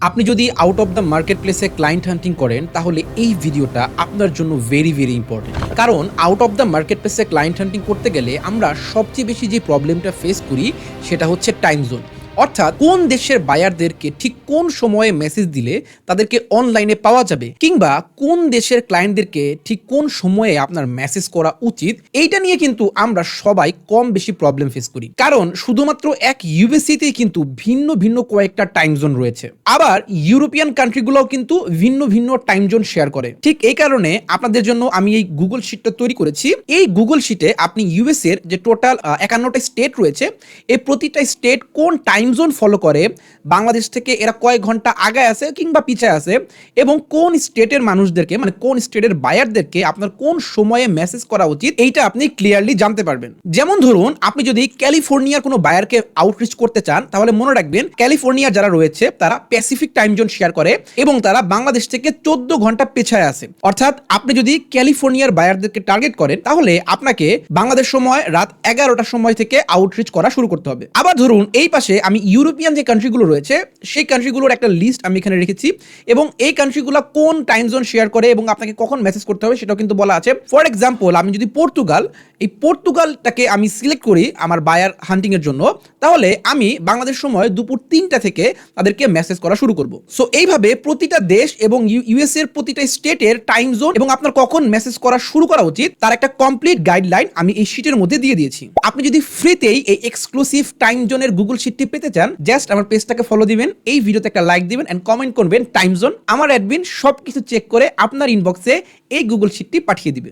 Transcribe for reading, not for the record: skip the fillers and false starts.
আপনি যদি out of the market প্লেসে ক্লায়েন্ট হান্টিং করেন তাহলে এই ভিডিওটা আপনার জন্য ভেরি ইম্পর্টেন্ট। কারণ আউট অফ দ্য মার্কেট প্লেসে ক্লায়েন্ট হান্টিং করতে গেলে আমরা সবচেয়ে বেশি যে প্রবলেমটা ফেস করি সেটা হচ্ছে টাইম জোন। অর্থাৎ কোন দেশের বায়ারদেরকে ঠিক কোন সময়ে মেসেজ দিলে তাদেরকে অনলাইনে পাওয়া যাবে, কিংবা কোন দেশের ক্লায়েন্টদেরকে ঠিক কোন সময়ে আপনার মেসেজ করা উচিত, এইটা নিয়ে কিন্তু আমরা সবাই কম বেশি প্রবলেম ফেস করি। কারণ শুধুমাত্র এক ইউএসএতেই কিন্তু ভিন্ন ভিন্ন কয়েকটা টাইম জোন রয়েছে। আবার ইউরোপিয়ান কান্ট্রিগুলোও কিন্তু ভিন্ন ভিন্ন টাইম জোন শেয়ার করে। ঠিক এই কারণে আপনাদের জন্য আমি এই গুগল শিটটা তৈরি করেছি। এই গুগল শিটে আপনি ইউএস এর যে টোটাল 51টা স্টেট রয়েছে, এই প্রতিটা স্টেট কোন টাইম জোন ফলো করে, বাংলাদেশ থেকে এরা কয়েক ঘন্টা আগায় আছে কিংবা পিছায় আছে, এবং কোন স্টেটের মানুষদেরকে মানে কোন স্টেটের বায়ারদেরকে আপনার কোন সময়ে মেসেজ করা উচিত, এইটা আপনি ক্লিয়ারলি জানতে পারবেন। যেমন ধরুন, আপনি যদি ক্যালিফোর্নিয়ার কোনো বায়ারকে আউটরিচ করতে চান, তাহলে মনে রাখবেন ক্যালিফোর্নিয়া যারা রয়েছে তারা প্যাসিফিক টাইম জোন শেয়ার করে এবং তারা বাংলাদেশ থেকে 14 ঘন্টা পেছায় আছে। অর্থাৎ আপনি যদি ক্যালিফোর্নিয়ার বায়ারদেরকে টার্গেট করেন তাহলে আপনাকে বাংলাদেশ সময় রাত 11টার সময় থেকে আউটরিচ করা শুরু করতে হবে। আবার ধরুন, এই পাশে আমি ইউরোপিয়ান যে কান্ট্রিগুলো রয়েছে সেই কান্ট্রিগুলোর একটা লিস্ট আমি এখানে রেখেছি, এবং এই কান্ট্রিগুলো কোন টাইম জোন শেয়ার করে এবং আপনাকে কখন মেসেজ করতে হবে সেটাও কিন্তু বলা আছে। ফর এক্সাম্পল, আমি যদি এই পর্তুগালটাকে আমি সিলেক্ট করি আমার বায়ার হান্টিং এর জন্য, তাহলে আমি বাংলাদেশ সময় দুপুর 3টা থেকে তাদেরকে মেসেজ করা শুরু করব। সো এইভাবে প্রতিটা দেশ এবং ইউএস এর প্রতিটা স্টেটের টাইম জোন এবং আপনার কখন মেসেজ করা শুরু করা উচিত তার একটা কমপ্লিট গাইডলাইন আমি এই শিটের মধ্যে দিয়ে দিয়েছি। আপনি যদি ফ্রিতেই এই এক্সক্লুসিভ টাইম জোনের গুগল শিটটি পেতে চান, জাস্ট আমার পেজটাকে ফলো দিবেন, এই ভিডিওতে একটা লাইক দিবেন এন্ড কমেন্ট করবেন টাইম জোন। আমার অ্যাডমিন সবকিছু চেক করে আপনার ইনবক্সে এই গুগল শিটটি পাঠিয়ে দিবে।